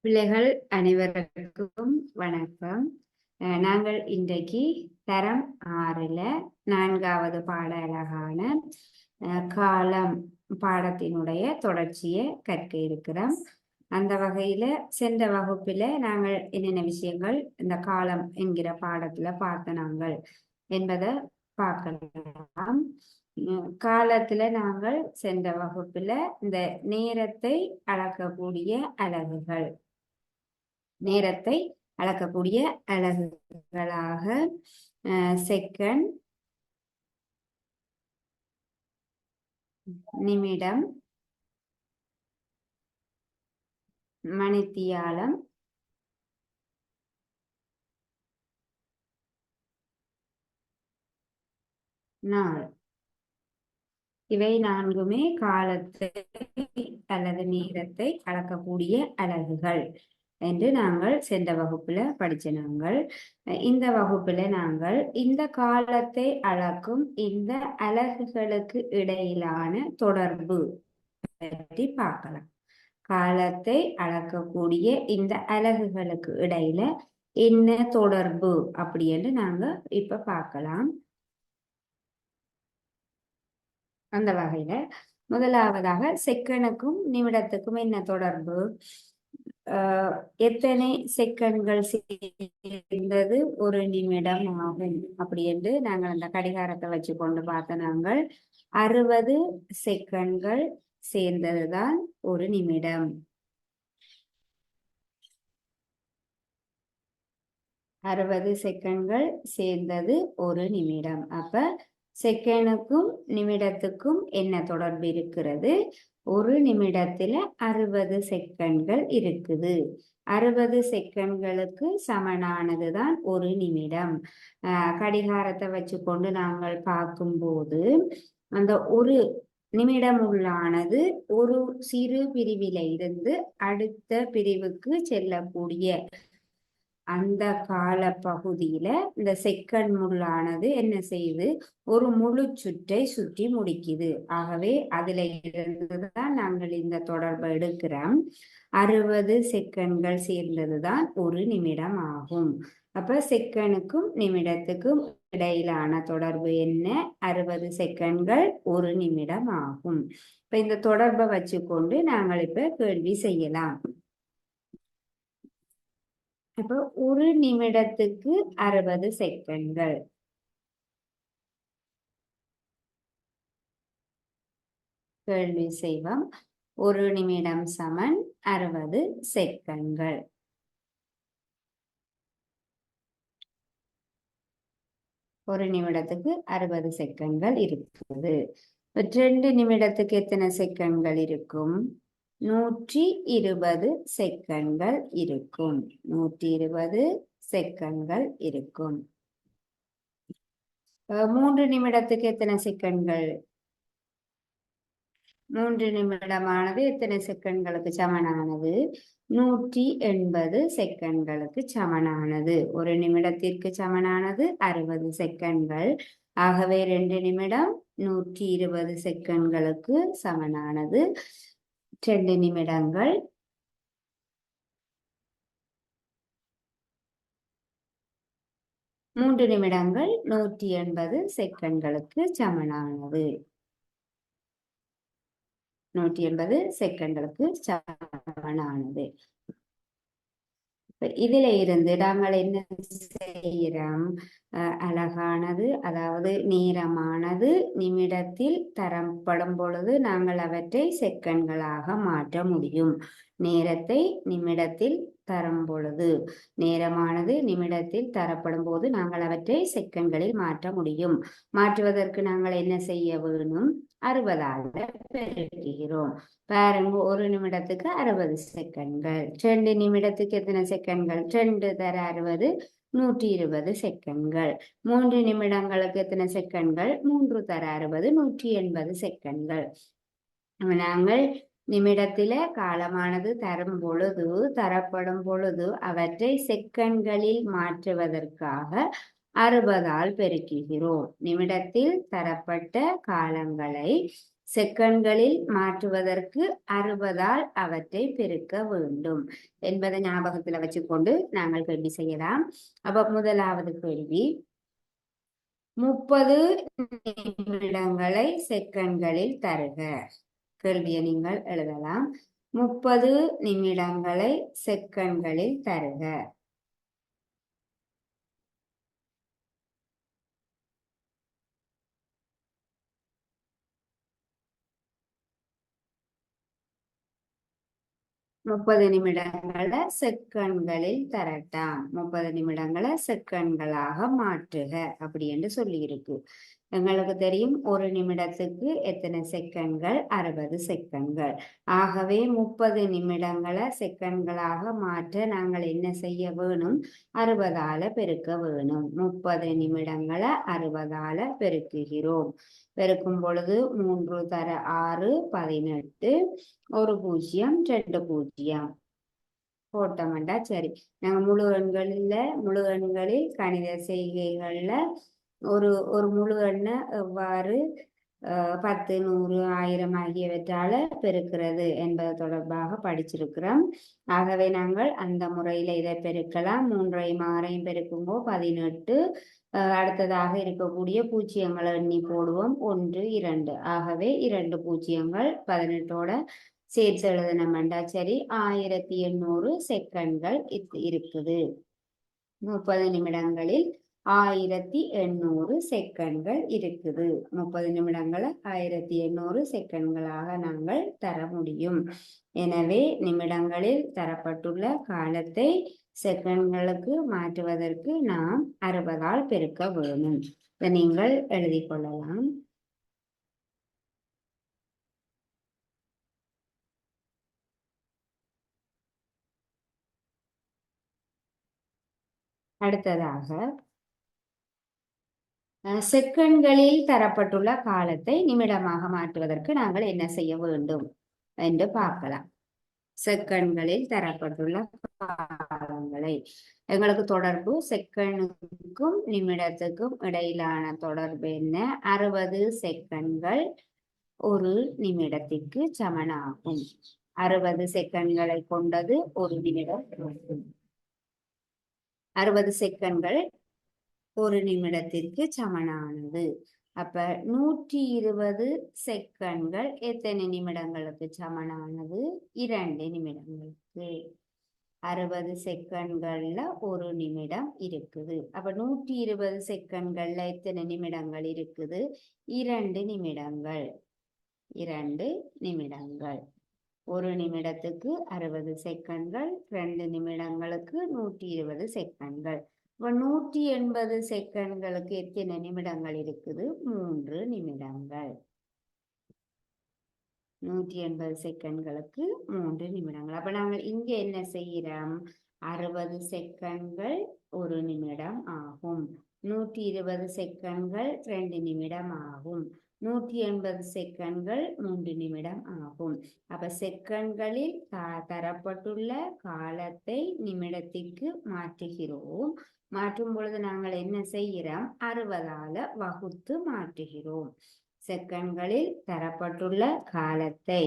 பிள்ளைகள் அனைவருக்கும் வணக்கம். நாங்கள் இன்றைக்கு தரம் 6ல 4வது பாட அழகான காலம் பாடத்தினுடைய தொடர்ச்சியை கற்க இருக்கிறோம். அந்த வகையில சென்ற வகுப்பில நாங்கள் என்னென்ன விஷயங்கள் இந்த காலம் என்கிற பாடத்துல பார்த்தனாங்கள் என்பதை பார்க்கலாம். காலத்துல நாங்கள் சென்ற வகுப்புல இந்த நேரத்தை அளக்கக்கூடிய அலகுகள் நேரத்தை அளக்கக்கூடிய அலகுகளாக செகண்ட், நிமிடம், மணித்தியாலம், நாள், இவை நான்குமே காலத்தை அல்லது நேரத்தை அளக்கக்கூடிய அலகுகள் என்று நாங்கள் சென்ற வகுப்புல படிச்ச நாங்கள். இந்த வகுப்புல நாங்கள் இந்த காலத்தை அளக்கும் இந்த அலகுகளுக்கு இடையிலான தொடர்பு பற்றி பார்க்கலாம். காலத்தை அளக்கக்கூடிய இந்த அலகுகளுக்கு இடையில என்ன தொடர்பு அப்படி என்று நாங்க இப்ப பார்க்கலாம். அந்த வகையில முதலாவதாக செகண்டுக்கும் நிமிடத்துக்கும் என்ன தொடர்பு? எத்தனை செகண்ட்கள் சேர்ந்தது ஒரு நிமிடம் ஆகும் அப்படி என்று நாங்கள் அந்த கடிகாரத்தை வச்சு கொண்டு பார்த்த நாங்கள் 60 செகண்ட்கள் சேர்ந்ததுதான் ஒரு நிமிடம். 60 செகண்ட்கள் சேர்ந்தது ஒரு நிமிடம். அப்ப செகண்டுக்கும் நிமிடத்துக்கும் என்ன தொடர்பு இருக்கிறது? ஒரு நிமிடத்துல 60 செகண்ட்கள் இருக்குது. 60 செகண்ட்களுக்கு சமனானதுதான் ஒரு நிமிடம். கடிகாரத்தை வச்சு கொண்டு நாங்கள் பார்க்கும்போது அந்த ஒரு நிமிடம் உள்ளானது ஒரு சிறு பிரிவில இருந்து அடுத்த பிரிவுக்கு செல்லக்கூடிய அந்த கால பகுதியில இந்த செகண்ட் முள்ளானது என்ன செய்யுது? ஒரு முழு சுற்றை சுற்றி முடிக்குது. ஆகவே அதுல இருந்துதான் நாங்கள் இந்த தொடர்பை எடுக்கிறோம். 60 செகண்ட்கள் சேர்ந்ததுதான் ஒரு நிமிடம் ஆகும். அப்ப செகண்டுக்கும் நிமிடத்துக்கும் இடையிலான தொடர்பு என்ன? 60 செகண்ட்கள் ஒரு நிமிடம் ஆகும். இப்ப இந்த தொடர்பை வச்சுக்கொண்டு நாங்கள் இப்ப கேள்வி செய்யலாம். இப்போ ஒரு நிமிடத்துக்கு 60 செகண்ட்கள். கேள்வி செய்வோம். ஒரு நிமிடம் சமன் 60 செகண்ட்கள். ஒரு நிமிடத்துக்கு 60 செகண்ட்கள் இருக்குது. 2 நிமிடத்துக்கு எத்தனை செகண்ட்கள் இருக்கும்? 120 செகண்ட்கள் இருக்கும். 120 செகண்ட்கள் இருக்கும். 3 நிமிடத்துக்கு எத்தனை செகண்ட்கள்? 3 நிமிடமானது எத்தனை செகண்ட்களுக்கு சமனானது? 180 செகண்ட்களுக்கு சமனானது. ஒரு நிமிடத்திற்கு சமனானது 60 செகண்ட்கள். ஆகவே 2 நிமிடம் 120 செகண்ட்களுக்கு சமனானது. 2 நிமிடங்கள் 3 நிமிடங்கள் 180 செகண்ட்களுக்கு சமனானது. 180 செகண்ட்களுக்கு சமனானது. இதுல இருந்து நாங்கள் என்ன செய்கிறோம்? அழகானது, அதாவது நேரமானது நிமிடத்தில் தரப்படும் பொழுது நாங்கள் அவற்றை செகண்ட்களாக மாற்ற முடியும். நேரத்தை நிமிடத்தில் தரும் பொழுது, நேரமானது நிமிடத்தில் தரப்படும் போது நாங்கள் அவற்றை செகண்ட்களில் மாற்ற முடியும். மாற்றுவதற்கு நாங்கள் என்ன செய்ய வேணும்? 60ஆல் பெருக்குகிறோம். பாருங்க, ஒரு நிமிடத்துக்கு 60 செகண்ட்கள். 2 நிமிடத்துக்கு எத்தனை செகண்ட்கள்? 2 தர 60 120 செகண்ட்கள். 3 நிமிடங்களுக்கு எத்தனை செகண்ட்கள்? 3 தர 60 180 செகண்ட்கள். நாங்கள் நிமிடத்தில காலமானது தரப்படும் பொழுது அவற்றை செகண்ட்களில் மாற்றுவதற்காக 60ஆல் பெருக்குகிறோம். நிமிடத்தில் தரப்பட்ட காலங்களை செகண்ட்களில் மாற்றுவதற்கு 60ஆல் அவற்றை பெருக்க வேண்டும் என்பதை ஞாபகத்துல வச்சுக்கொண்டு நாங்கள் கேள்வி செய்யலாம். அப்ப முதலாவது கேள்வி, 30 நிமிடங்களை செகண்ட்களில் தருக. கேள்வியை நீங்கள் எழுதலாம். 30 நிமிடங்களை செகண்ட்களில் தருக. 30 நிமிடங்களை செகண்ட்களில் தரட்டாம். 30 நிமிடங்களை செகண்ட்களாக மாற்றுக அப்படி என்று சொல்லி இருக்கு. எங்களுக்கு தெரியும் ஒரு நிமிடத்துக்கு எத்தனை செகண்ட்கள்? 60 செகண்ட்கள். ஆகவே 30 நிமிடங்களை செகண்ட்களாக மாற்ற நாங்கள் என்ன செய்ய வேணும்? 60ஆல பெருக்க வேணும். 30 நிமிடங்களை 60ஆல பெருக்குகிறோம். பெருக்கும் பொழுது 3 தர 6 18, 1 0 2 0 போட்டோம்டா சரி. நாங்க முழு எண்களில் கணித செய்கைகள்ல ஒரு ஒரு முழு எண்ணை எவ்வாறு 10 100 1000 ஆகியவற்றால பெருக்கிறது என்பது தொடர்பாக படிச்சிருக்கிறோம். ஆகவே நாங்கள் அந்த முறையில இதை பெருக்கலாம். 3ஐயும் 6ஐயும் பெருக்கும்போது 18. அடுத்ததாக இருக்கக்கூடிய பூஜ்ஜியங்களை எண்ணி போடுவோம். 1 2. ஆகவே 2 பூஜ்ஜியங்கள் 18ஓட சேர்த்து எழுதணும்டா சரி. 1800 செகண்ட்கள் இருக்குது. 30 நிமிடங்களில் 1800 செகண்ட்கள் இருக்குது. 30 நிமிடங்களை 1800 செகண்ட்களாக நாங்கள் தர முடியும். எனவே நிமிடங்களில் தரப்பட்டுள்ள காலத்தை செகண்ட்களுக்கு மாற்றுவதற்கு நாம் 60ஆல் பெருக்க வேணும். இதை நீங்கள் எழுதி கொள்ளலாம். அடுத்ததாக செகண்ட்களில் தரப்பட்டுள்ள காலத்தை நிமிடமாக மாற்றுவதற்கு நாங்கள் என்ன செய்ய வேண்டும் என்று பார்க்கலாம். செகண்ட்களில் தரப்பட்டுள்ள காலங்களை எங்களுக்கு தொடர்பு செகண்டுக்கும் நிமிடத்துக்கும் இடையிலான தொடர்பு என்ன? 60 செகண்ட்கள் ஒரு நிமிடத்திற்கு சமனாகும். 60 செகண்ட்களை கொண்டது ஒரு நிமிடம். 60 செகண்ட்கள் ஒரு நிமிடத்திற்கு சமனானது. அப்ப 120 செகண்ட்கள் எத்தனை நிமிடங்களுக்கு சமனானது? 2 நிமிடங்களுக்கு. 60 செகண்ட்கள்ல ஒரு நிமிடம் இருக்குது. அப்ப 120 செகண்ட்கள்ல எத்தனை நிமிடங்கள் இருக்குது? 2 நிமிடங்கள். 2 நிமிடங்கள். ஒரு நிமிடத்துக்கு 60 செகண்ட்கள், 2 நிமிடங்களுக்கு 120 செகண்ட்கள். 180 செகண்ட்களுக்கு எத்தனை நிமிடங்கள் இருக்குது? 3 நிமிடங்கள். 180 செகண்ட்களுக்கு 3 நிமிடங்கள். அப்ப நாங்கள் இங்க என்ன செய்கிறோம்? 60 செகண்ட்கள் ஒரு நிமிடம் ஆகும். 120 செகண்ட்கள் 2 நிமிடம் ஆகும். 180 செகண்ட்கள் 3 நிமிடம் ஆகும். அப்ப செகண்ட்களில் தரப்பட்டுள்ள காலத்தை நிமிடத்திற்கு மாற்றுகிறோம். மாற்றும் பொழுது நாங்கள் என்ன செய்கிறோம்? 60ஆல வகுத்து மாற்றுகிறோம். செகண்ட்களில் தரப்பட்டுள்ள காலத்தை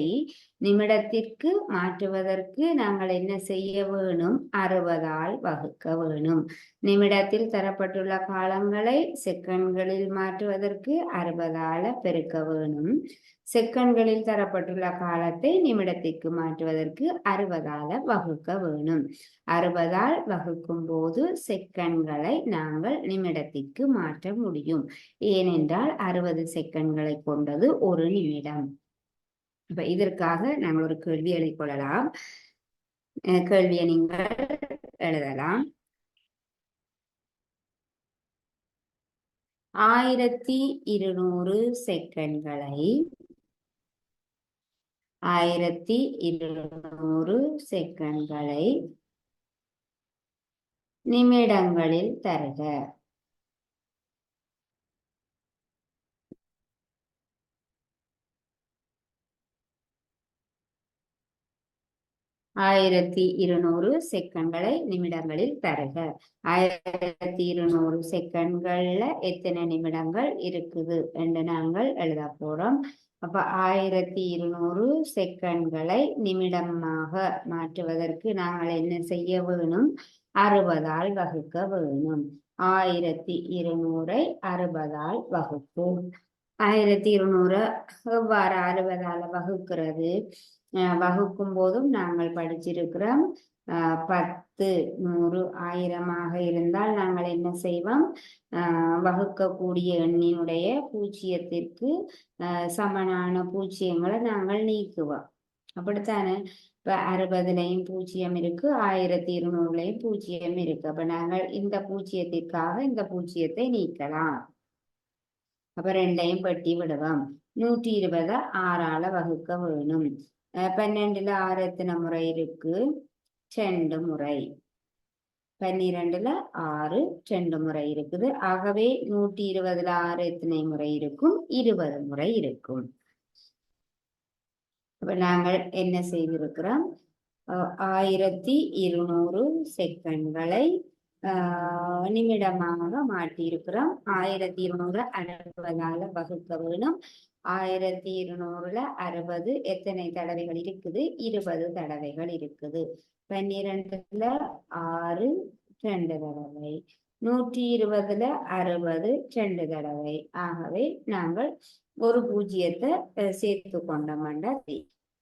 நிமிடத்திற்கு மாற்றுவதற்கு நாங்கள் என்ன செய்ய வேணும்? 60ஆல் வகுக்க வேணும். நிமிடத்தில் தரப்பட்டுள்ள காலங்களை செகண்ட்களில் மாற்றுவதற்கு 60ஆல பெருக்க வேணும். செகண்ட்களில் தரப்பட்டுள்ள காலத்தை நிமிடத்திற்கு மாற்றுவதற்கு 60ஆல வகுக்க வேணும். 60ஆல் வகுக்கும் போது செகண்ட்களை நாங்கள் நிமிடத்திற்கு மாற்ற முடியும். ஏனென்றால் 60 செகண்ட்களை கொண்டது ஒரு நிமிடம். இப்ப இதற்காக நாங்கள் ஒரு கேள்வி எழுதிக் கொள்ளலாம். கேள்வியை நீங்கள் எழுதலாம். 1200 செகண்ட்களை 1200 செகண்ட்களை நிமிடங்களில் தருக. 1200 செகண்ட்களை நிமிடங்களில் தருக. 1200 செகண்ட்கள்ல எத்தனை நிமிடங்கள் இருக்குது என்று நாங்கள் எழுத போறோம். அப்ப 1200 செகண்ட்களை நிமிடமாக மாற்றுவதற்கு நாங்கள் என்ன செய்ய வேணும்? 60ஆல் வகுக்க வேணும். 1200 60ஆல் வகுப்போம். 1200 எவ்வாறு 60ஆல் வகுக்கிறது? வகுக்கும் போதும் நாங்கள் படிச்சிருக்கிறோம். 10 100 1000 இருந்தால் நாங்கள் என்ன செய்வோம்? வகுக்கக்கூடிய எண்ணினுடைய பூஜ்ஜியத்திற்கு சமனான பூஜ்ஜியங்களை நாங்கள் நீக்குவோம். அப்படித்தானே? இப்ப 60லயும் பூஜ்ஜியம் இருக்கு, 1200லயும் பூஜ்ஜியம் இருக்கு. அப்ப நாங்கள் இந்த பூஜ்ஜியத்திற்காக இந்த பூஜ்ஜியத்தை நீக்கலாம். அப்ப ரெண்டையும் பெட்டி விடுவோம். 120 6ஆல வகுக்க வேணும். 12ல 6 எத்தனை முறை இருக்கு? 2 முறை. 12ல 6 2 முறை இருக்குது. ஆகவே 120ல 6 எத்தனை முறை இருக்கும்? 20 முறை இருக்கும். அப்ப நாங்கள் என்ன செய்திருக்கிறோம்? 1200 செகண்ட்களை நிமிடமாக மாற்றியிருக்கிறோம். 1200 60ஆல வகுக்க வேணும். 1200ல 60 எத்தனை தடவைகள் இருக்குது? 20 தடவைகள் இருக்குது. 12ல 6 2 தடவை. 120ல 60 2 தடவை. ஆகவே நாங்கள் ஒரு பூஜ்ஜியத்தை சேர்த்து கொண்டோம்டா.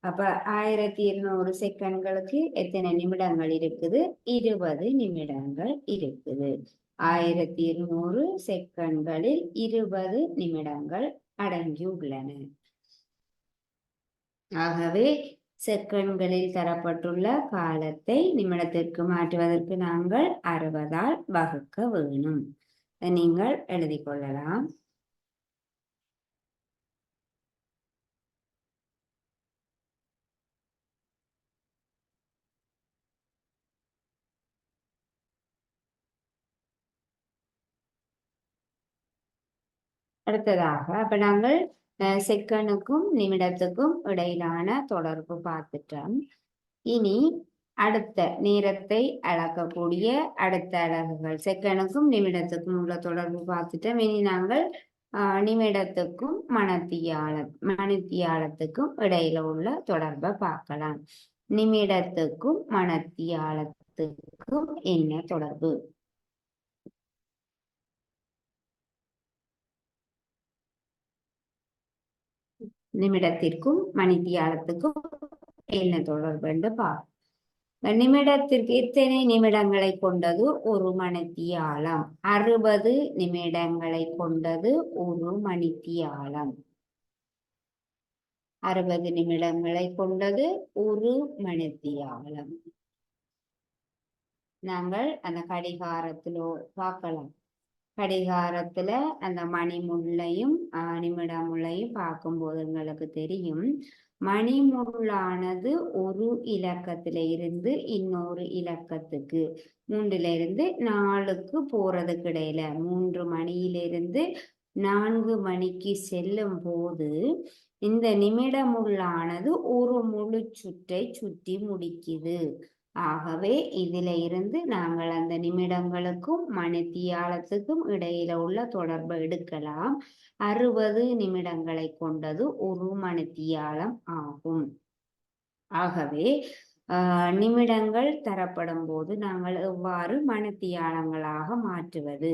அப்ப 1200 செகண்ட்களுக்கு எத்தனை நிமிடங்கள் இருக்குது? 20 நிமிடங்கள் இருக்குது. 1200 செகண்ட்களில் 20 நிமிடங்கள் அடங்கியுள்ளன. ஆகவே செகண்ட்களில் தரப்பட்டுள்ள காலத்தை நிமிடத்திற்கு மாற்றுவதற்கு நாங்கள் 60ஆல் வகுக்க வேணும். நீங்கள் எழுதி கொள்ளலாம். அடுத்ததாக அப்ப நாங்கள் செகண்டுக்கும் நிமிடத்துக்கும் இடையிலான தொடர்பு பார்த்துட்டோம். இனி அடுத்த நேரத்தை அளக்கக்கூடிய அடுத்த அலகுகள் செகண்டுக்கும் நிமிடத்துக்கும் உள்ள தொடர்பு பார்த்துட்டோம். இனி நாங்கள் நிமிடத்துக்கும் மணித்தியாலத்துக்கும் இடையில உள்ள தொடர்பை பார்க்கலாம். நிமிடத்துக்கும் மணித்தியாலத்துக்கும் என்ன தொடர்பு? நிமிடத்திற்கும் மணித்தியாலத்துக்கும் என்ன தொடர்பு என்று பார்ப்போம். நிமிடத்திற்கு எத்தனை நிமிடங்களை கொண்டது? ஒரு மணித்தியாலம். 60 நிமிடங்களை கொண்டது ஒரு மணித்தியாலம். 60 நிமிடங்களை கொண்டது ஒரு மணித்தியாலம். நாங்கள் அந்த கடிகாரத்திலோ பார்க்கலாம். கடிகாரத்துல அந்த மணி முள்ளையும் நிமிடம் முள்ளையும் பார்க்கும்போது எங்களுக்கு தெரியும், மணி முள்ளானது ஒரு இலக்கத்தில இருந்து இன்னொரு இலக்கத்துக்கு 3ல இருந்து 4க்கு போறதுக்கு இடையில 3 மணியிலிருந்து 4 மணிக்கு செல்லும் போது இந்த நிமிட முள்ளானது ஒரு முழு சுற்றை சுற்றி முடிக்குது. ஆகவே இதுல இருந்து நாங்கள் அந்த நிமிடங்களுக்கும் மணித்தியாலத்துக்கும் இடையில உள்ள தொடர்பை எடுக்கலாம். 60 நிமிடங்களை கொண்டது ஒரு மணித்தியாலம் ஆகும். ஆகவே நிமிடங்கள் தரப்படும் போது நாங்கள் எவ்வாறு மணித்தியாலங்களாக மாற்றுவது,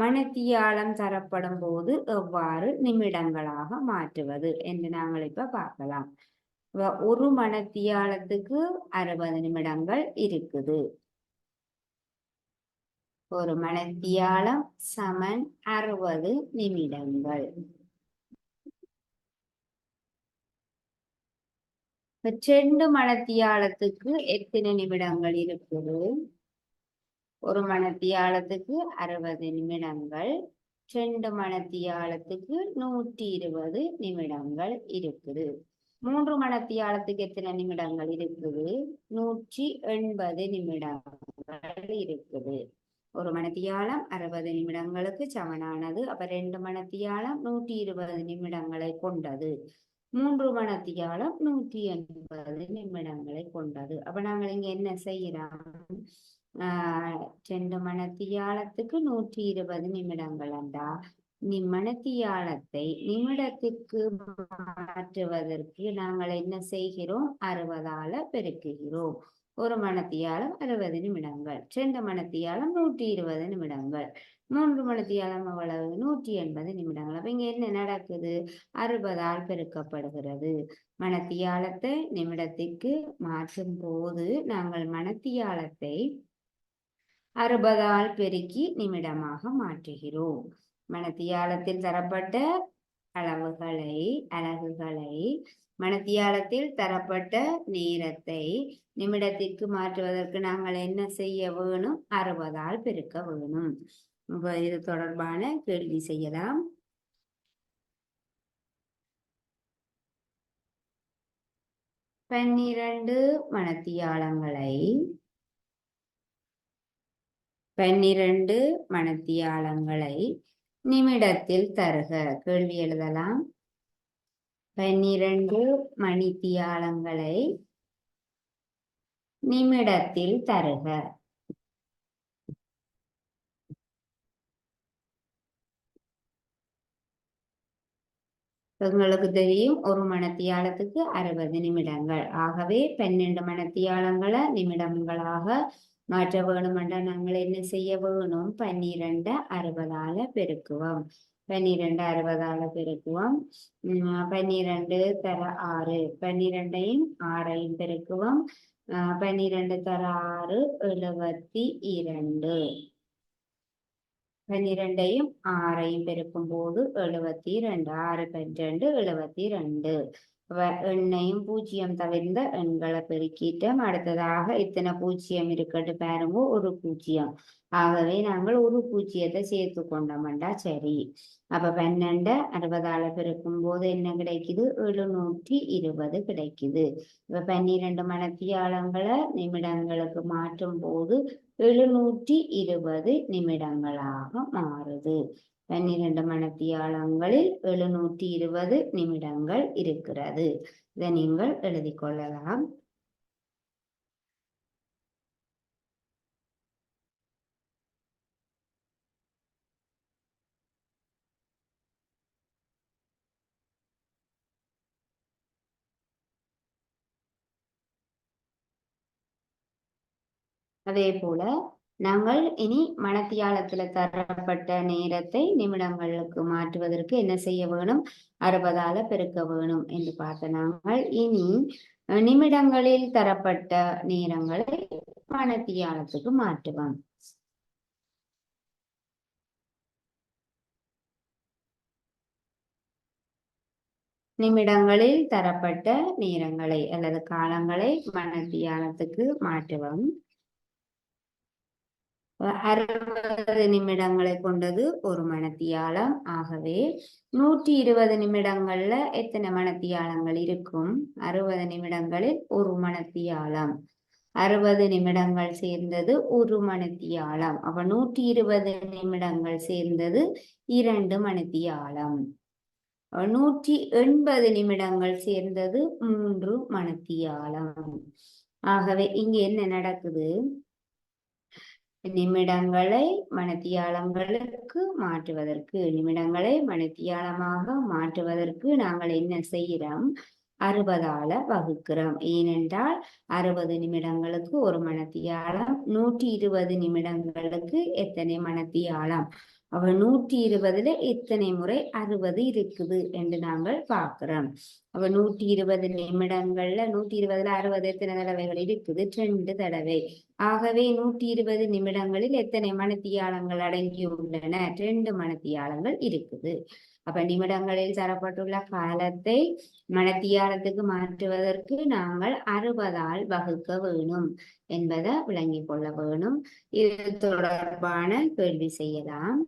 மணித்தியாலம் தரப்படும் போது எவ்வாறு நிமிடங்களாக மாற்றுவது என்று நாங்கள் இப்ப பார்க்கலாம். ஒரு மணித்தியாலத்துக்கு 60 நிமிடங்கள் இருக்குது. ஒரு மணித்தியாலம் சமன் 60 நிமிடங்கள். 2 மணித்தியாலத்துக்கு எத்தனை நிமிடங்கள் இருக்குது? ஒரு மணித்தியாலத்துக்கு 60 நிமிடங்கள். 2 மணித்தியாலத்துக்கு 120 நிமிடங்கள் இருக்குது. 3 மணித்தியாலத்துக்கு எத்தனை நிமிடங்கள் இருக்குது? 180 நிமிடங்கள் இருக்குது. ஒரு மணித்தியாலம் 60 நிமிடங்களுக்கு சமனானது. அப்ப 2 மணித்தியாலம் 120 நிமிடங்களை கொண்டது. 3 மணித்தியாலம் 180 நிமிடங்களை கொண்டது. அப்ப நாங்கள் இங்க என்ன செய்யலாம்? 2 மணித்தியாலத்துக்கு 120 நிமிடங்கள் என்றா மணித்தியாலத்தை நிமிடத்திற்கு மாற்றுவதற்கு நாங்கள் என்ன செய்கிறோம்? 60ஆல பெருக்குகிறோம். ஒரு மணித்தியாலம் 60 நிமிடங்கள், 2 மணித்தியாலம் 120 நிமிடங்கள், 3 மணித்தியாலம் அவ்வளவு 180 நிமிடங்கள். அப்ப இங்க என்ன நடக்குது? 60ஆல் பெருக்கப்படுகிறது. மணித்தியாலத்தை நிமிடத்திற்கு மாற்றும் போது நாங்கள் மணித்தியாலத்தை 60ஆல் பெருக்கி நிமிடமாக மாற்றுகிறோம். மணித்தியாலத்தில் தரப்பட்ட அலகுகளை மணித்தியாலத்தில் தரப்பட்ட நேரத்தை நிமிடத்திற்கு மாற்றுவதற்கு நாங்கள் என்ன செய்ய வேணும்? 60ஆல் பெருக்க வேணும். இது தொடர்பான கேள்வி செய்யலாம். பன்னிரண்டு மணித்தியாலங்களை நிமிடத்தில் தருக. கேள்வி எழுதலாம். 12 மணித்தியாலங்களை நிமிடத்தில் தருக. உங்களுக்கு தெரியும், ஒரு மணித்தியாலத்துக்கு 60 நிமிடங்கள். ஆகவே 12 மணித்தியாலங்களை நிமிடங்களாக மாற்ற வேணும் என்றால் நாங்கள் என்ன செய்ய வேணும்? 12 60ஆல பெருக்குவோம். 12 60ஆல பெருக்குவோம். 12 தர 6, 12ஐயும் 6ஐயும் பெருக்குவோம். 12 தர 6 72. 12ஐயும் 6ஐயும் பெருக்கும் போது 72. 6 12 72. எண்ணையும் பூஜ்ஜியம் தவிர்ந்த எண்களை பெருக்கிட்டோம். அடுத்ததாக இத்தனை பூஜ்ஜியம் இருக்கட்டு பாருங்க, ஒரு பூஜ்ஜியம். ஆகவே நாங்கள் ஒரு பூஜ்ஜியத்தை சேர்த்து கொண்டோம்டா சரி. அப்ப 12 60ஆல பெருக்கும் போது என்ன கிடைக்குது? 720 கிடைக்குது. இப்ப 12 மணித்தியாலங்களை நிமிடங்களுக்கு மாற்றும் போது 720 நிமிடங்களாக மாறுது. 12 மணித்தியாலங்களில் 720 நிமிடங்கள் இருக்கிறது. இதை நீங்கள் எழுதிக் கொள்ளலாம். அதே போல நாங்கள் இனி மணித்தியாலத்துல தரப்பட்ட நேரத்தை நிமிடங்களுக்கு மாற்றுவதற்கு என்ன செய்ய வேணும்? 60ஆல பெருக்க வேணும் என்று பார்த்த நாங்கள் இனி நிமிடங்களில் தரப்பட்ட நேரங்களை மணித்தியாலத்துக்கு மாற்றுவோம். நிமிடங்களில் தரப்பட்ட நேரங்களை அல்லது காலங்களை மணித்தியாலத்துக்கு மாற்றுவோம். 60 நிமிடங்களை கொண்டது ஒரு மணித்தியாலம். ஆகவே 120 நிமிடங்கள்ல எத்தனை மணித்தியாலங்கள் இருக்கும்? 60 நிமிடங்களில் ஒரு மணித்தியாலம். 60 நிமிடங்கள் சேர்ந்தது ஒரு மணித்தியாலம். அப்ப 120 நிமிடங்கள் சேர்ந்தது 2 மணித்தியாலம். 180 நிமிடங்கள் சேர்ந்தது 3 மணித்தியாலம். ஆகவே இங்க என்ன நடக்குது? நிமிடங்களை மணித்தியாலங்களுக்கு மாற்றுவதற்கு, நிமிடங்களை மணித்தியாலமாக மாற்றுவதற்கு நாங்கள் என்ன செய்கிறோம்? 60ஆல வகுக்கிறோம். ஏனென்றால் 60 நிமிடங்களுக்கு ஒரு மணித்தியாலம். 120 நிமிடங்களுக்கு எத்தனை மணித்தியாலம்? அவ 120ல எத்தனை முறை 60 இருக்குது என்று நாங்கள் பார்க்கிறோம். அவ 120 நிமிடங்கள்ல 120ல 60 எத்தனை தடவைகள் இருக்குது? 2 தடவை. ஆகவே 120 நிமிடங்களில் எத்தனை மணித்தியாலங்கள் அடங்கியுள்ளன? 2 மணித்தியாலங்கள் இருக்குது. அப்ப நிமிடங்களில் தரப்பட்டுள்ள காலத்தை மணித்தியாலத்துக்கு மாற்றுவதற்கு நாங்கள் 60ஆல் வகுக்க வேணும் என்பதை விளங்கிக் கொள்ள வேணும். இது தொடர்பான கேள்வி செய்யலாம்.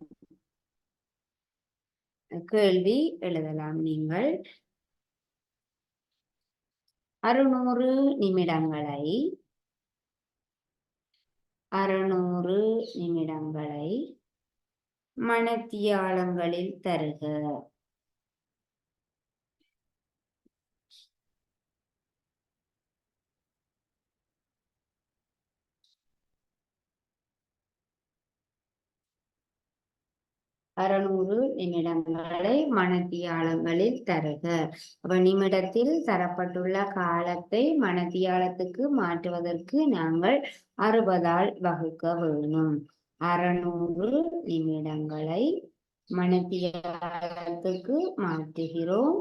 கேள்வி எழுதலாம். நீங்கள் 600 நிமிடங்களை 600 மணித்தியாலங்களில் தருக. 600 நிமிடங்களை மணத்தியாலங்களில் தருக. அப்ப நிமிடத்தில் தரப்பட்டுள்ள காலத்தை மணத்தியாலத்துக்கு மாற்றுவதற்கு நாங்கள் 60ஆல் வகுக்க வேணும். 600 நிமிடங்களை மணத்தியாலத்துக்கு மாற்றுகிறோம்.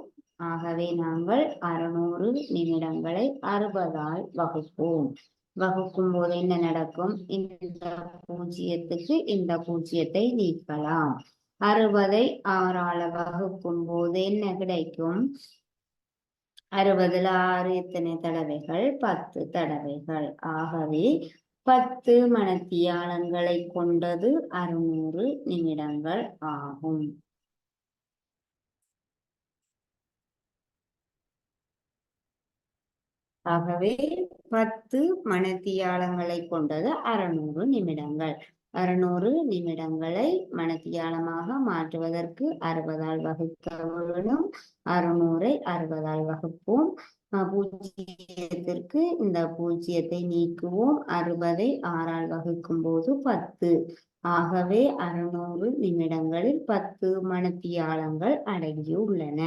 ஆகவே நாங்கள் 600 நிமிடங்களை 60ஆல் வகுப்போம். வகுக்கும் போது என்ன நடக்கும்? இந்த பூஜ்ஜியத்துக்கு இந்த பூஜ்ஜியத்தை நீக்கலாம். 60ஐ 6ஆல் வகுக்கும் போது என்ன கிடைக்கும்? 60ல் 6 எத்தனை தடவைகள்? 10 தடவைகள். ஆகவே 10 மணத்தியாலங்களை கொண்டது 600 நிமிடங்கள் ஆகும். ஆகவே 10 மணத்தியாலங்களை கொண்டது 600 நிமிடங்கள். 600 நிமிடங்களை மணத்தியாலமாக மாற்றுவதற்கு 60ஆல் வகுக்க வேணும். 600ஐ 60ஆல் வகுப்போம். பூஜ்ஜியத்திற்கு இந்த பூஜ்ஜியத்தை நீக்குவோம். 60ஐ 6ஆல் வகுக்கும் போது 10. ஆகவே 600 நிமிடங்களில் 10 மணத்தியாலங்கள் அடங்கியுள்ளன.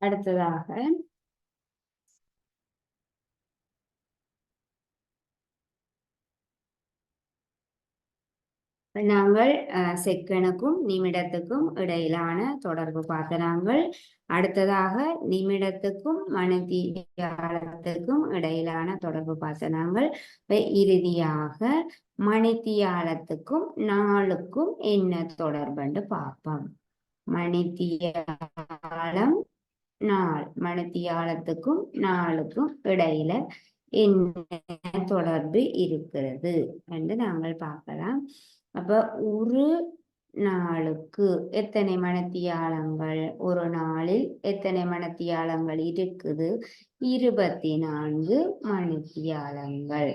அடுத்ததாக நாங்கள் செகண்டுக்கும் நிமிடத்துக்கும் இடையிலான தொடர்பு பார்த்த நாங்கள் அடுத்ததாக நிமிடத்துக்கும் மணித்தியாலத்துக்கும் இடையிலான தொடர்பு பார்த்த நாங்கள் இறுதியாக மணித்தியாலத்துக்கும் நாளுக்கும் என்ன தொடர்புன்னு பார்ப்போம். மணித்தியாலம் நாள், மணித்தியாலத்துக்கும் நாளுக்கும் இடையில என்ன தொடர்பு இருக்கிறது என்று நாங்கள் பார்க்கலாம். அப்ப ஒரு நாளுக்கு எத்தனை மணித்தியாலங்கள்? ஒரு நாளில் எத்தனை மணித்தியாலங்கள் இருக்குது? 24 மணித்தியாலங்கள்.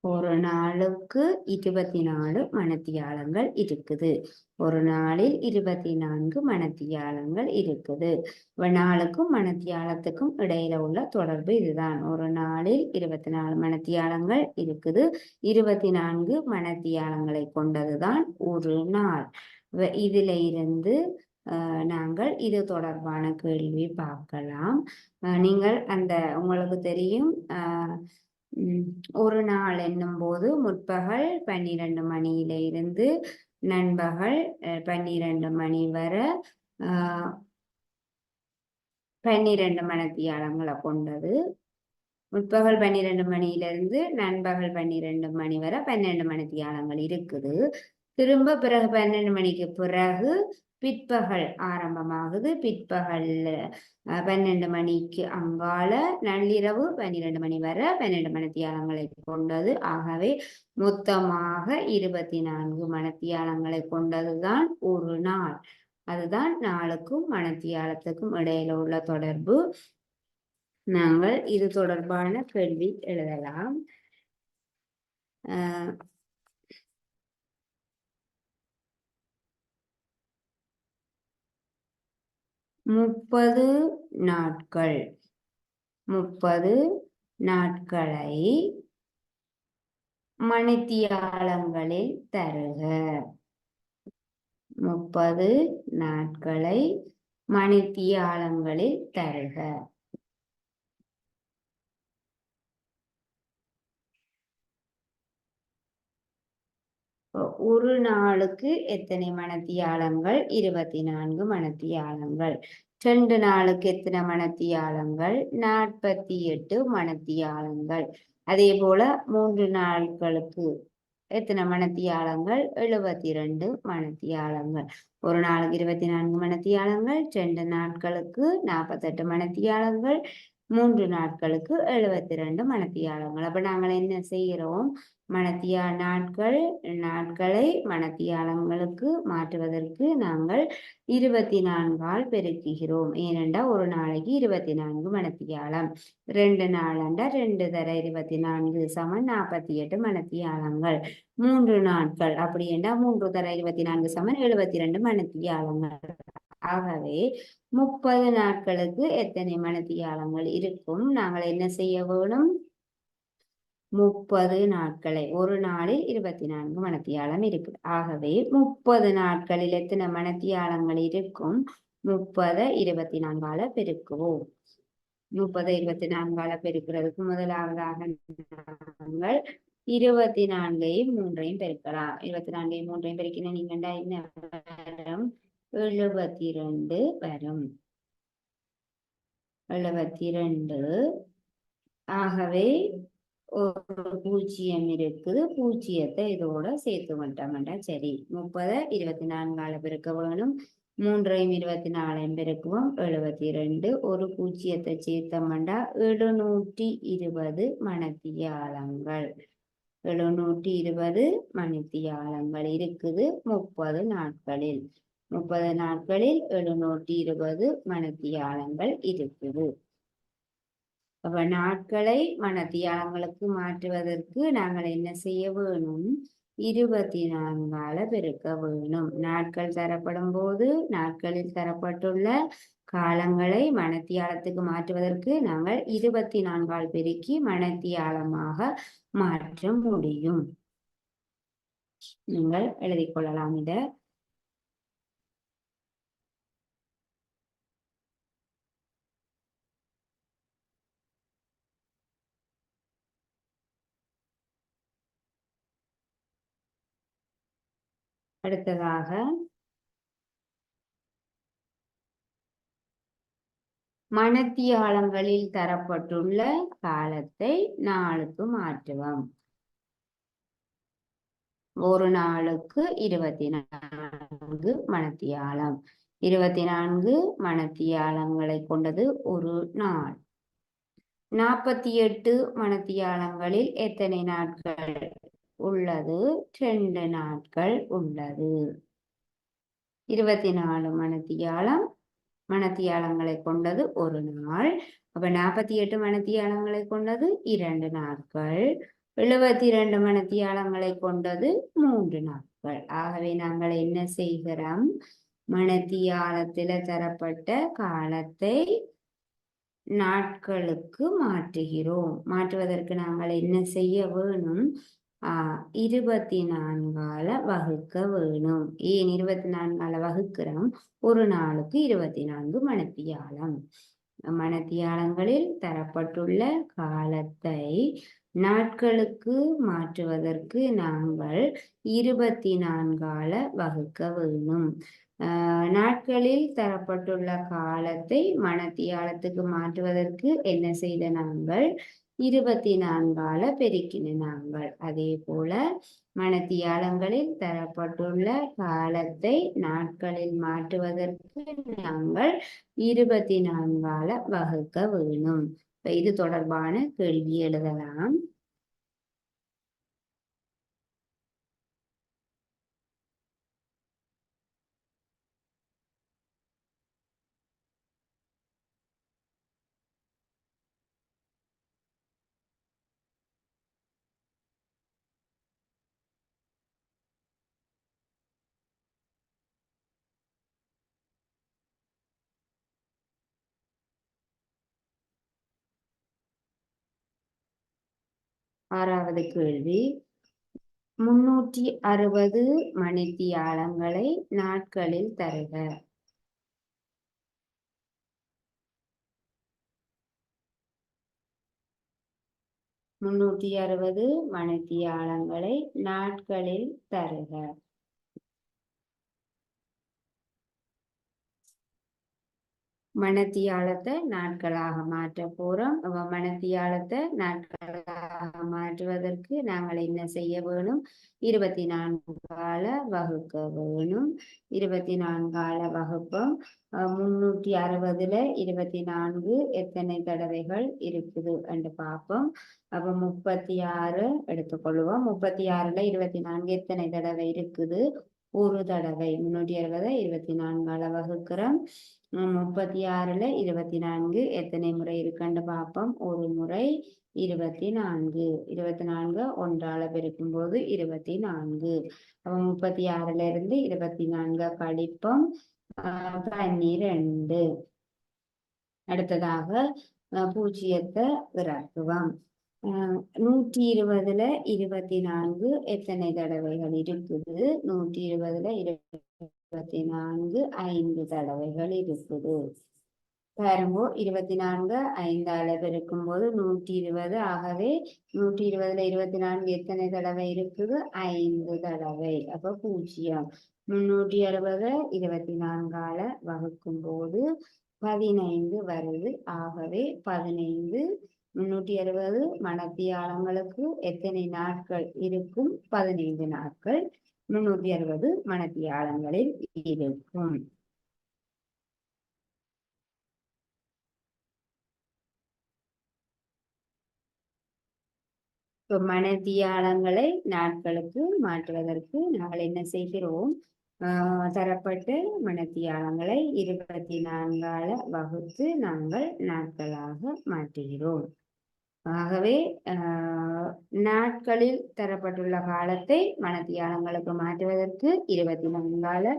ஒரு நாளுக்கு 24 மணித்தியாலங்கள் இருக்குது. ஒரு நாளில் 24 மணித்தியாலங்கள் இருக்குது. நாளுக்கும் மணித்தியாலத்துக்கும் இடையில உள்ள தொடர்பு இதுதான். ஒரு நாளில் 24 மணித்தியாலங்கள் இருக்குது. 24 மணித்தியாலங்களை கொண்டதுதான் ஒரு நாள். இதுல இருந்து நாங்கள் இது தொடர்பான கேள்வி பார்க்கலாம். நீங்கள் அந்த உங்களுக்கு தெரியும் ஒரு நாள் என்னும் போது முற்பகல் 12 மணியில இருந்து நண்பகல் 12 மணி வரை 12 மணித்தியாலங்களை கொண்டது. முற்பகல் 12 மணியிலிருந்து நண்பகல் 12 மணி வரை 12 மணித்தியாலங்கள் இருக்குது. திரும்ப பிறகு 12 மணிக்கு பிறகு பிற்பகல் ஆரம்பமாகுது. பிற்பகல் 12 மணிக்கு அங்கால நள்ளிரவு 12 மணி வரை 12 மணித்தியாலங்களை கொண்டது. ஆகவே மொத்தமாக 24 மணித்தியாலங்களை கொண்டதுதான் ஒரு நாள். அதுதான் நாளுக்கும் மணித்தியாலத்துக்கும் இடையில உள்ள தொடர்பு. நாங்கள் இது தொடர்பான கேள்வி எழுதலாம். 30 நாட்கள், 30 நாட்களை மணித்தியாலங்களில் தருக. 30 நாட்களை மணித்தியாலங்களில் தருக. ஒரு நாளுக்கு எத்தனை மணித்தியாலங்கள்? 24 மணித்தியாலங்கள். 2 நாளுக்கு எத்தனை மணித்தியாலங்கள்? 48 மணித்தியாலங்கள். அதே போல 3 நாட்களுக்கு எத்தனை மணித்தியாலங்கள்? 72 மணித்தியாலங்கள். ஒரு நாளுக்கு 24 மணித்தியாலங்கள். 2 நாட்களுக்கு 48 மணித்தியாலங்கள். 3 நாட்களுக்கு 72 மணத்தியாலங்கள். அப்ப நாங்கள் என்ன செய்கிறோம்? நாட்களை மணத்தியாலங்களுக்கு மாற்றுவதற்கு நாங்கள் 24ஆல் பெருக்குகிறோம். ஏனென்றால் ஒரு நாளைக்கு 24 மணத்தியாலம். 2 நாளண்டா 2 தர 24 சமன் 48 மணத்தியாலங்கள். 3 நாட்கள் அப்படி என்றால் 3 தர 24 சமன் 72 மணத்தியாலங்கள். ஆகவே 30 நாட்களுக்கு எத்தனை மணத்தியாலங்கள் இருக்கும்? நாங்கள் என்ன செய்ய வேணும்? 30 நாட்களை, ஒரு நாளில் 24 மணத்தியாலம் இருக்கு. ஆகவே 30 நாட்களில் எத்தனை மணத்தியாலங்கள் இருக்கும்? 30 24ஆல பெருக்குவோம். 30 24ஆல பெருக்கிறதுக்கு முதலாவதாக நாங்கள் 24ஐயும் 3ஐயும் பெருக்கலாம். 24ஐயும் 3ஐயும் பெருக்கினா நீங்கண்டா என்ன வரும்? 72 வரும். 72. ஆகவே ஒரு பூஜ்ஜியம் இருக்குது. பூஜ்ஜியத்தை இதோட சேர்த்து விட்டோம்டா சரி. 30 24ஆல பெருக்க வேணும். 3ஐயும் 24ஐயும் பெருக்குவோம். 72. ஒரு பூஜ்ஜியத்தை சேர்த்தோம்டா 720 மணத்தியாலங்கள். 720 மணித்தியாலங்கள் இருக்குது 30 நாட்களில். 30 நாட்களில் 720 மணத்தியாலங்கள் இருக்குது. அப்ப நாட்களை மணத்தியாலங்களுக்கு மாற்றுவதற்கு நாங்கள் என்ன செய்ய வேணும்? 24ஆல பெருக்க வேணும். நாட்கள் தரப்படும் போது நாட்களில் தரப்பட்டுள்ள காலங்களை மணத்தியாலத்துக்கு மாற்றுவதற்கு நாங்கள் 24ஆல் பெருக்கி மணத்தியாலமாக மாற்ற முடியும். நீங்கள் எழுதிக் கொள்ளலாம். இத அடுத்ததாக மணத்தியாலங்களில் தரப்பட்டுள்ள காலத்தை நாளுக்கு மாற்றுவோம். ஒரு நாளுக்கு 24 மணத்தியாலம். 24 மணத்தியாலங்களை கொண்டது ஒரு நாள். 48 மணத்தியாலங்களில் எத்தனை நாட்கள் உள்ளது? 2 நாட்கள் உள்ளது. 24 மணத்தியாலங்களை கொண்டது ஒரு நாள். அப்ப 48 மணத்தியாலங்களை கொண்டது 2 நாட்கள். 72 மணத்தியாலங்களை கொண்டது 3 நாட்கள். ஆகவே நாங்கள் என்ன செய்கிறோம்? மணத்தியாலத்தில தரப்பட்ட காலத்தை நாட்களுக்கு மாற்றுகிறோம். மாற்றுவதற்கு நாங்கள் என்ன செய்ய வேணும்? 24ஆல வகுக்க வேணும். ஏன் 24ஆல வகுக்கிறோம்? ஒரு நாளுக்கு 24 மணத்தியாலம். மணத்தியாலங்களில் தரப்பட்டுள்ள காலத்தை நாட்களுக்கு மாற்றுவதற்கு நாங்கள் 24ஆல வகுக்க வேணும். நாட்களில் தரப்பட்டுள்ள காலத்தை மணத்தியாலத்துக்கு மாற்றுவதற்கு என்ன செய்த நாங்கள்? 24ஆல பெருக்கின நாங்கள். அதே போல மணத்தியாலங்களில் தரப்பட்டுள்ள காலத்தை நாட்களில் மாற்றுவதற்கு நாங்கள் 24ஆல வகுக்க வேணும். இது தொடர்பான கேள்வி எழுதலாம். ஆறாவது கேள்வி, 360 மணித்தியாலங்களை நாட்களில் தருக. 360 மணித்தியாலங்களை நாட்களில் தருக. மணத்தியாலத்தை நாட்களாக மாற்ற போறோம். மணத்தியாலத்தை நாட்களாக மாற்றுவதற்கு நாங்கள் என்ன செய்ய வேணும்? 24 வகுக்க வேணும். 24 வகுப்போம். 360ல 24 எத்தனை தடவைகள் இருக்குது என்று பார்ப்போம். அப்ப 36 எடுத்துக்கொள்வோம். 36ல 24 எத்தனை தடவை இருக்குது? ஒரு தடவை. 360 24 வகுக்கிறோம். 36ல 24 எத்தனை முறை இருக்குன்னு பார்ப்போம். ஒரு முறை. 24 24 ஒன்றால பெருக்கும் போது 24. அப்ப 36ல இருந்து 24 கழிப்போம். 12. அடுத்ததாக பூஜ்ஜியத்தை இறக்குவோம். 120ல 24 எத்தனை தடவைகள் இருக்குது? 120ல 24 5 தடவைகள் இருக்குது. பாருங்க, 24 5ஆல பெருக்கும் போது 120. ஆகவே 120ல 24 எத்தனை தடவை இருக்குது? 5 தடவை. அப்ப 0. 360 24ஆல வகுக்கும் போது 15 வருது. ஆகவே 15. 360 மணத்தியாலங்களுக்கு எத்தனை நாட்கள் இருக்கும்? 15 நாட்கள் 360 மணத்தியாலங்களில் இருக்கும். இப்போ மணத்தியாலங்களை நாட்களுக்கு மாற்றுவதற்கு நாங்கள் என்ன செய்கிறோம்? தரப்பட்ட மணத்தியாலங்களை 24ஆல வகுத்து நாங்கள் நாட்களாக மாற்றுகிறோம். ஆகவே நாட்களில் தரப்பட்டுள்ள காலத்தை மணத்தியாலங்களுக்கு மாற்றுவதற்கு 24ஆல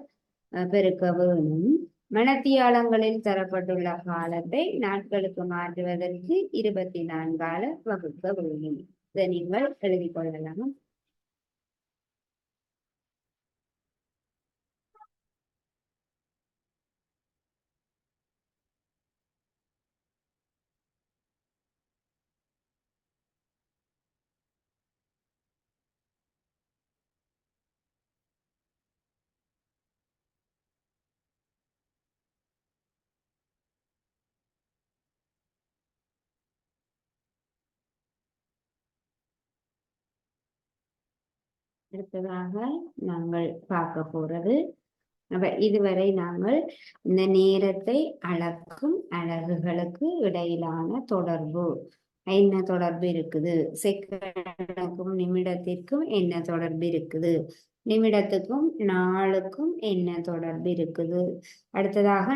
பெருக்க வேணும். மணத்தியாலங்களில் தரப்பட்டுள்ள காலத்தை நாட்களுக்கு மாற்றுவதற்கு 24ஆல வகுக்க வேணும். இதை நீங்கள் எழுதிக் கொள்ளலாம். அடுத்ததாக நாங்கள் பார்க்க போறது, அப்ப இதுவரை நாங்கள் இந்த நேரத்தை அளக்கும் அலகுகளுக்கு இடையிலான தொடர்பு என்ன தொடர்பு இருக்குது, செகண்டுக்கும் நிமிடத்திற்கும் என்ன தொடர்பு இருக்குது, நிமிடத்துக்கும் நாளுக்கும் என்ன தொடர்பு இருக்குது, அடுத்ததாக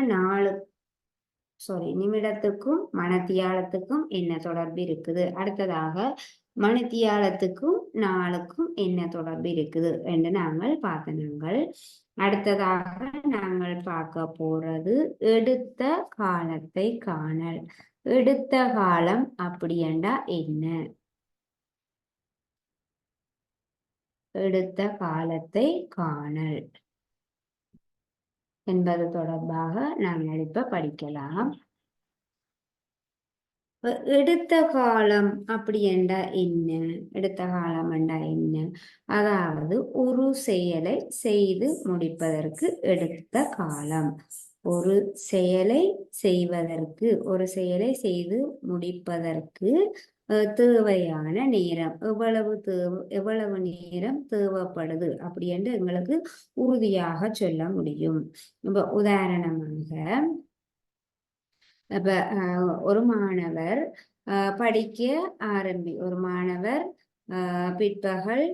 நிமிடத்துக்கும் மணத்தியாலத்துக்கும் என்ன தொடர்பு இருக்குது, அடுத்ததாக மணித்தியாலத்துக்கும் நாளுக்கும் என்ன தொடர்பு இருக்குது என்று நாங்கள் பார்த்தோம். அடுத்ததாக நாங்கள் பார்க்க போறது எடுத்த காலத்தை காணல். எடுத்த காலம் அப்படி என்றா என்ன? எடுத்த காலத்தை காணல் என்பது தொடர்பாக நாங்கள் இப்ப படிக்கலாம். எடுத்த காலம் அப்படி என்றா என்ன? எடுத்த காலம் என்றா என்ன? அதாவது ஒரு செயலை செய்து முடிப்பதற்கு எடுத்த காலம். ஒரு செயலை செய்வதற்கு, ஒரு செயலை செய்து முடிப்பதற்கு தேவையான நேரம் எவ்வளவு நேரம் தேவைப்படுது அப்படி என்று எங்களுக்கு உறுதியாக சொல்ல முடியும். இப்ப உதாரணமாக, அப்ப ஒரு மாணவர் படிக்க ஒரு மாணவர் பிற்பகல்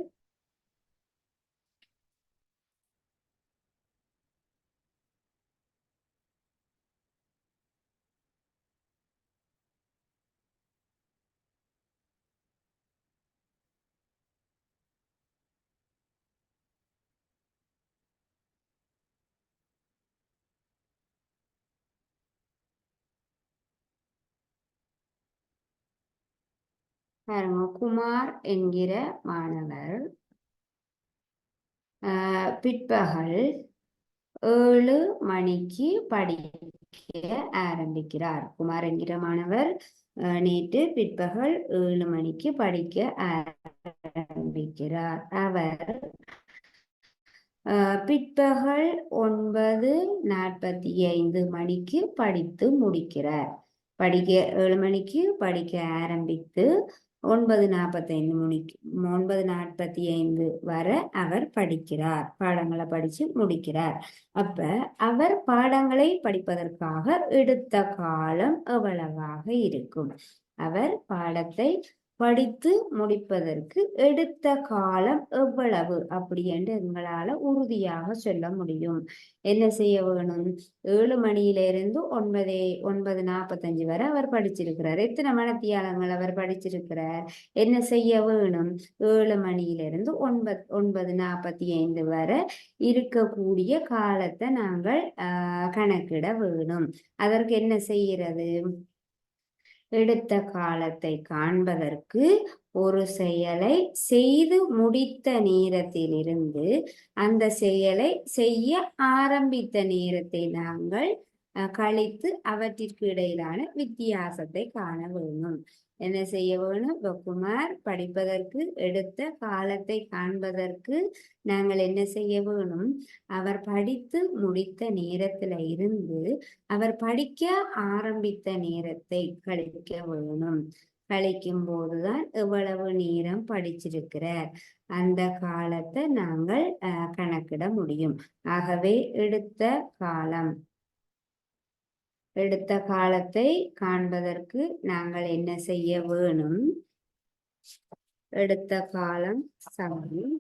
குமார் என்கிற மாணவர் பிற்பகல் 7 மணிக்கு படிக்க ஆரம்பிக்கிறார். குமார் என்கிற மாணவர் நேற்று பிற்பகல் 7 மணிக்கு படிக்க ஆரம்பிக்கிறார். அவர் பிற்பகல் 9:45 மணிக்கு படித்து முடிக்கிறார். படிக்க 7 மணிக்கு படிக்க ஆரம்பித்து 9:45 வரை அவர் படிக்கிறார், பாடங்களை படிச்சு முடிக்கிறார். அப்ப அவர் பாடங்களை படிப்பதற்காக எடுத்த காலம் எவ்வளவாக இருக்கும்? அவர் பாடத்தை படித்து முடிப்பதற்கு எடுத்த காலம் எவ்வளவு அப்படி என்று எங்களால உறுதியாக சொல்ல முடியும். என்ன செய்ய வேணும்? 7 மணியிலிருந்து 9:45 வரை அவர் படிச்சிருக்கிறார். எத்தனை மணித்தியாலங்கள் அவர் படிச்சிருக்கிறார்? என்ன செய்ய வேணும்? 7 மணியிலிருந்து 9:45 வரை இருக்கக்கூடிய காலத்தை நாங்கள் கணக்கிட வேணும். அதற்கு என்ன செய்கிறது? எடுத்த காலத்தை காண்பதற்கு ஒரு செயலை செய்து முடித்த நேரத்திலிருந்து அந்த செயலை செய்ய ஆரம்பித்த நேரத்தை நாங்கள் கழித்து அவற்றிற்கு இடையிலான வித்தியாசத்தை காண வேணும். என்ன செய்ய வேணும்? குமார் படிப்பதற்கு எடுத்த காலத்தை காண்பதற்கு நாங்கள் என்ன செய்ய வேணும்? அவர் படித்து முடித்த நேரத்துல இருந்து அவர் படிக்க ஆரம்பித்த நேரத்தை கழிக்க வேணும். கழிக்கும் போதுதான் எவ்வளவு நேரம் படிச்சிருக்கிறார் அந்த காலத்தை நாங்கள் கணக்கிட முடியும். ஆகவே எடுத்த காலத்தை காண்பதற்கு நாங்கள் என்ன செய்ய வேணும்? எடுத்த காலம் சமம்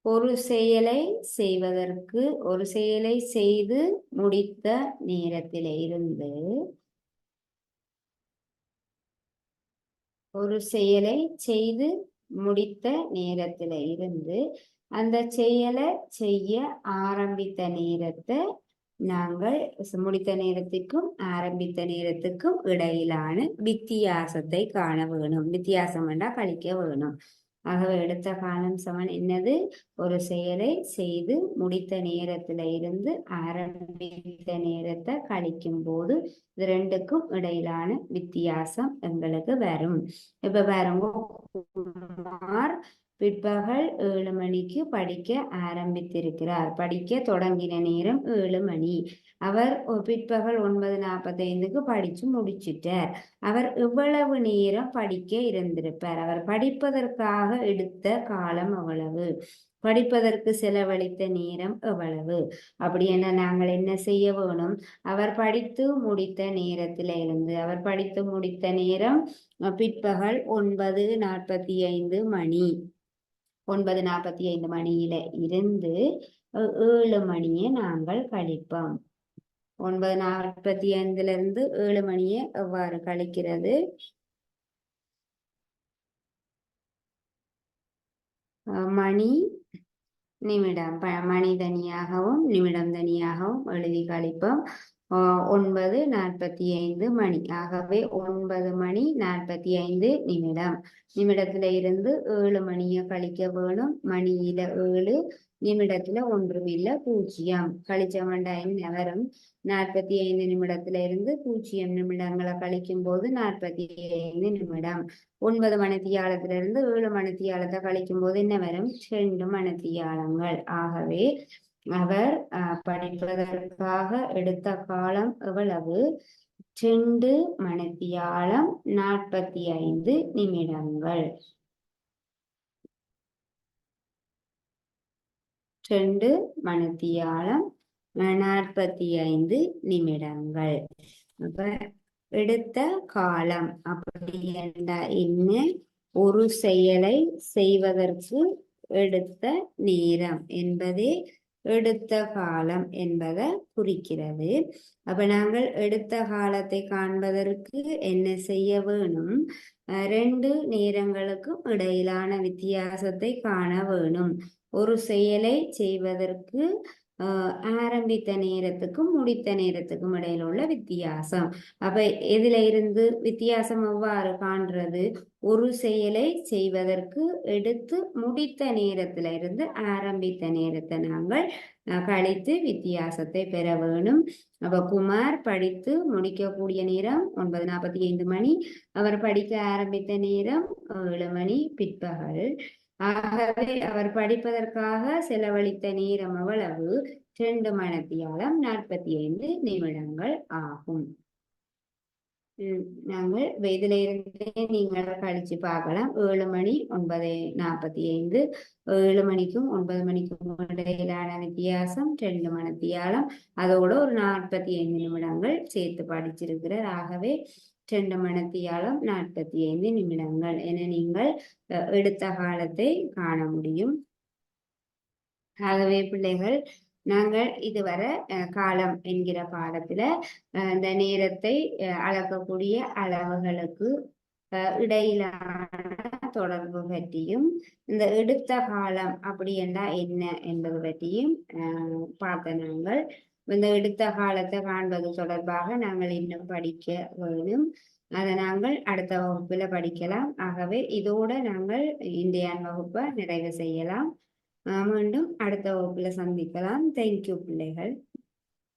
ஒரு செயலை செய்து முடித்த நேரத்திலே இருந்து அந்த செயலை செய்ய ஆரம்பித்த நேரத்தை நாங்கள் முடித்த நேரத்துக்கும் ஆரம்பித்த நேரத்துக்கும் இடையிலான வித்தியாசத்தை காண வேணும். வித்தியாசம் வேண்டாம், கழிக்க வேணும். ஆகவே எடுத்த காலம் சமன் என்னது? ஒரு செயலை செய்து முடித்த நேரத்தில இருந்து ஆரம்பித்த நேரத்தை கழிக்கும் போது இது ரெண்டுக்கும் இடையிலான வித்தியாசம் எங்களுக்கு வரும். இப்ப பாருங்க, பிற்பகல் 7 மணிக்கு படிக்க ஆரம்பித்திருக்கிறார். படிக்க தொடங்கின நேரம் 7 மணி. அவர் பிற்பகல் 9:45 படிச்சு முடிச்சிட்டார். அவர் எவ்வளவு நேரம் படிக்க இருந்திருப்பார்? அவர் படிப்பதற்காக எடுத்த காலம் எவ்வளவு? படிப்பதற்கு செலவழித்த நேரம் எவ்வளவு? அப்படி என்ன நாங்கள் என்ன செய்ய வேணும்? அவர் படித்து முடித்த நேரத்தில இருந்து அவர் படித்து முடித்த நேரம் பிற்பகல் 9:45 மணி. 9:45 மணியில இருந்து 7 மணியை நாங்கள் கழிப்போம். 9:45 இருந்து 7 மணியை எவ்வாறு கழிக்கிறது? மணி நிமிடம், மணி தனியாகவும் நிமிடம் தனியாகவும் எழுதி கழிப்போம். 9:45 மணி. ஆகவே 9:45 நிமிடம். நிமிடத்துல இருந்து 7 மணியை கழிக்க வேணும். மணியில 7, நிமிடத்துல 1.0 கழிச்ச வேண்டாம் என்ன வரும்? 45 நிமிடத்துல இருந்து 0 நிமிடங்களை கழிக்கும் போது 45 நிமிடம். 9 மணித்தியாலத்துல இருந்து 7 மணித்தியாலத்தை கழிக்கும் போது என்ன வரும்? 2 மணித்தியாலங்கள். ஆகவே அவர் படிப்பதற்காக எடுத்த காலம் எவ்வளவு? 2 மணித்தியாலம் 45 நிமிடங்கள். 2 மணித்தியாலம் 45 நிமிடங்கள். அப்ப எடுத்த காலம் அப்படி என்ன? ஒரு செயலை செய்வதற்கு எடுத்த நேரம் என்பதே எடுத்த காலம் என்பதை குறிக்கிறது. அப்ப நாங்கள் எடுத்த காலத்தை காண்பதற்கு என்ன செய்ய வேணும்? 2 நேரங்களுக்கும் இடையிலான வித்தியாசத்தை காண வேணும். ஒரு செயலை செய்வதற்கு ஆரம்பித்த நேரத்துக்கும் முடித்த நேரத்துக்கும் இடையில உள்ள வித்தியாசம். அப்ப இதுல இருந்து வித்தியாசம் எவ்வாறு காண்றது? ஒரு செயலை செய்வதற்கு எடுத்து முடித்த நேரத்துல இருந்து ஆரம்பித்த நேரத்தை நாங்கள் கழித்து வித்தியாசத்தை பெற வேணும். அப்ப குமார் படித்து முடிக்கக்கூடிய நேரம் 9:45 மணி, அவர் படிக்க ஆரம்பித்த நேரம் 7 மணி பிற்பகல். ஆகவே அவர் படிப்பதற்காக செலவழித்த நேரம் எவ்வளவு? 2 மணித்தியாலம் 45 நிமிடங்கள் ஆகும். நாங்கள் இதுல இருந்தே நீங்கள் கழிச்சு பார்க்கலாம். 7 மணி 9:45, 7 மணிக்கும் 9 மணிக்கும் இடையிலான வித்தியாசம் 2 மணித்தியாலம். அதோட ஒரு 45 நிமிடங்கள் சேர்த்து படிச்சிருக்கிறார். ஆகவே 2 மணித்தியாலம் 45 நிமிடங்கள் என நீங்கள் எடுத்த காலத்தை காண முடியும். ஆகவே பிள்ளைகள், நாங்கள் இதுவரை காலம் என்கிற பாடத்துல இந்த நேரத்தை அளக்கக்கூடிய அளவுகளுக்கு இடையிலான தொடர்பு பற்றியும், இந்த எடுத்த காலம் அப்படி என்றால் என்ன என்பது பற்றியும் பார்த்த நாங்கள். இந்த எடுத்த காலத்தை காண்பது தொடர்பாக நாங்கள் இன்னும் படிக்க வேண்டும். அதை நாங்கள் அடுத்த வகுப்புல படிக்கலாம். ஆகவே இதோட நாங்கள் இன்றைய வகுப்பை நிறைவு செய்யலாம். மீண்டும் அடுத்த வகுப்புல சந்திக்கலாம். தேங்க்யூ பிள்ளைகள்.